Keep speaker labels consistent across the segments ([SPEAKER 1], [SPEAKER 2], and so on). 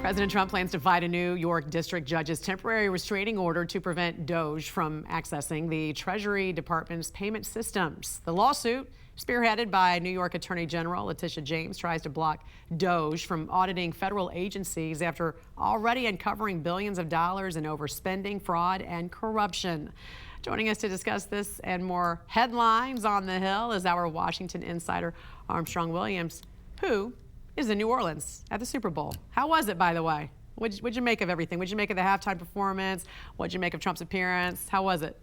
[SPEAKER 1] President Trump plans to fight a New York district judge's temporary restraining order to prevent DOGE from accessing the Treasury Department's payment systems. The lawsuit, spearheaded by New York Attorney General Letitia James, tries to block DOGE from auditing federal agencies after already uncovering billions of dollars in overspending, fraud, and corruption. Joining us to discuss this and more headlines on the Hill is our Washington insider, Armstrong Williams, who is in New Orleans at the Super Bowl. How was it, by the way? What'd you make of everything? What'd you make of the halftime performance? What'd you make of Trump's appearance? How was it?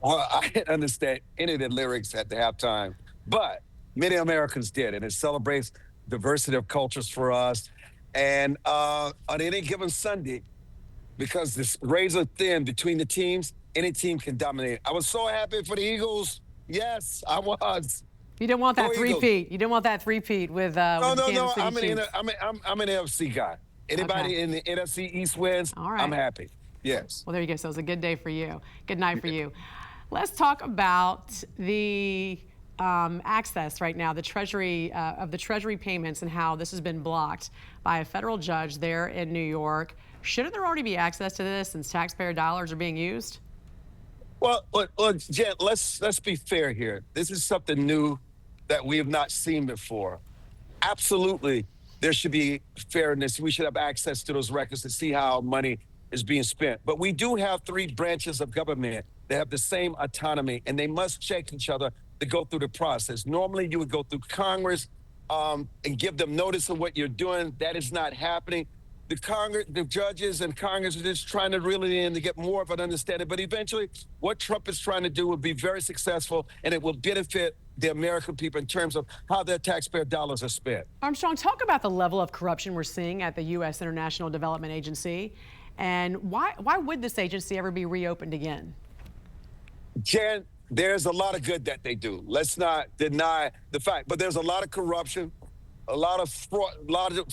[SPEAKER 2] Well, I didn't understand any of the lyrics at the halftime, but many Americans did, and it celebrates diversity of cultures for us. And on any given Sunday, because this razor thin between the teams, any team can dominate. I was so happy for the Eagles. Yes, I was.
[SPEAKER 1] You didn't want that
[SPEAKER 2] Go
[SPEAKER 1] three-peat.
[SPEAKER 2] Eagles.
[SPEAKER 1] You didn't want that three-peat with
[SPEAKER 2] No,
[SPEAKER 1] the Kansas City
[SPEAKER 2] I'm
[SPEAKER 1] Chiefs.
[SPEAKER 2] I'm an NFC guy. Anybody in the NFC East wins,
[SPEAKER 1] All right.
[SPEAKER 2] I'm happy. Yes.
[SPEAKER 1] Well, there you go. So it was a good day for you. Good night for you. Let's talk about the access right now, the Treasury of the Treasury payments and how this has been blocked by a federal judge there in New York. Shouldn't there already be access to this since taxpayer dollars are being used?
[SPEAKER 2] Well, look, Jen, let's be fair here. This is something new that we have not seen before. Absolutely, there should be fairness. We should have access to those records to see how money is being spent. But we do have three branches of government that have the same autonomy, and they must check each other to go through the process. Normally, you would go through Congress and give them notice of what you're doing. That is not happening. The judges and Congress are just trying to reel it in to get more of an understanding. But eventually, what Trump is trying to do will be very successful, and it will benefit the American people in terms of how their taxpayer dollars are spent.
[SPEAKER 1] Armstrong, talk about the level of corruption we're seeing at the U.S. International Development Agency, and why would this agency ever be reopened again?
[SPEAKER 2] Jan, there's a lot of good that they do. Let's not deny the fact, but there's a lot of corruption. A lot of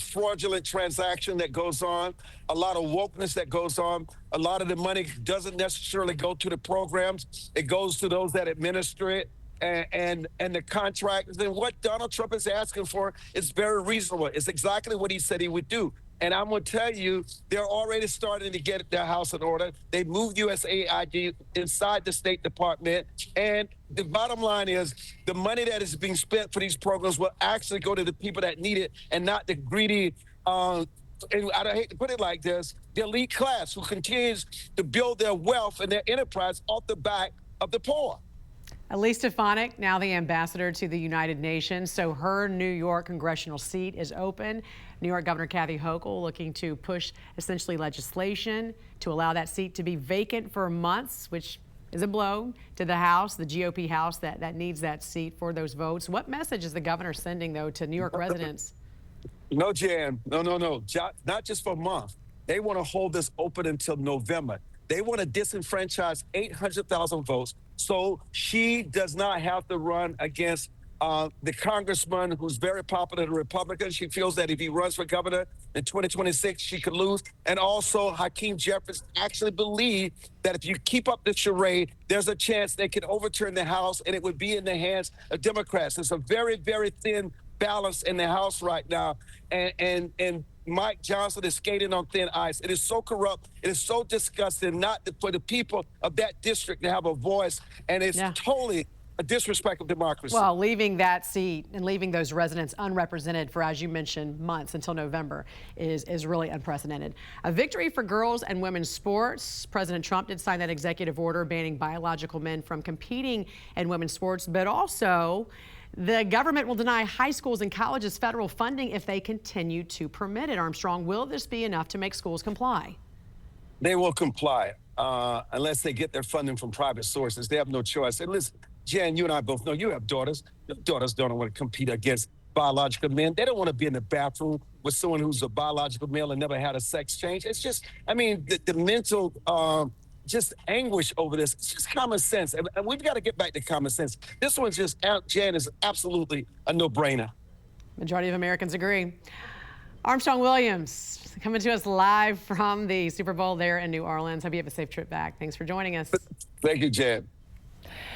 [SPEAKER 2] fraudulent transaction that goes on, a lot of wokeness that goes on. A lot of the money doesn't necessarily go to the programs. It goes to those that administer it and the contractors. And what Donald Trump is asking for is very reasonable. It's exactly what he said he would do. And I'm going to tell you, they're already starting to get their house in order. They moved USAID inside the State Department. And the bottom line is the money that is being spent for these programs will actually go to the people that need it and not the greedy, and I hate to put it like this, the elite class who continues to build their wealth and their enterprise off the back of the poor.
[SPEAKER 1] Elise Stefanik, now the ambassador to the United Nations, so her New York congressional seat is open. New York Governor Kathy Hochul looking to push essentially legislation to allow that seat to be vacant for months, which is a blow to the House, the GOP House that needs that seat for those votes. What message is the governor sending, though, to New York residents?
[SPEAKER 2] No, Jan, no. Not just for a month. They want to hold this open until November. They want to disenfranchise 800,000 votes so she does not have to run against the congressman who's very popular, the Republican. She feels that if he runs for governor in 2026, she could lose. And also, Hakeem Jeffries actually believe that if you keep up the charade, there's a chance they could overturn the House and it would be in the hands of Democrats. It's a very, very thin balance in the House right now. And Mike Johnson is skating on thin ice. It is so corrupt. It is so disgusting not for the people of that district to have a voice. And it's totally a disrespect of democracy.
[SPEAKER 1] Well, leaving that seat and leaving those residents unrepresented for, as you mentioned, months until November is really unprecedented. A victory for girls and women's sports. President Trump did sign that executive order banning biological men from competing in women's sports, but also the government will deny high schools and colleges federal funding if they continue to permit it. Armstrong, will this be enough to make schools comply?
[SPEAKER 2] They will comply unless they get their funding from private sources. They have no choice. And listen, Jan, you and I both know you have daughters. Your daughters don't want to compete against biological men. They don't want to be in the bathroom with someone who's a biological male and never had a sex change. It's just, I mean, the mental just anguish over this. It's just common sense. And we've got to get back to common sense. This one's just, Jan, is absolutely a no-brainer.
[SPEAKER 1] Majority of Americans agree. Armstrong Williams coming to us live from the Super Bowl there in New Orleans. Hope you have a safe trip back. Thanks for joining us.
[SPEAKER 2] Thank you, Jan.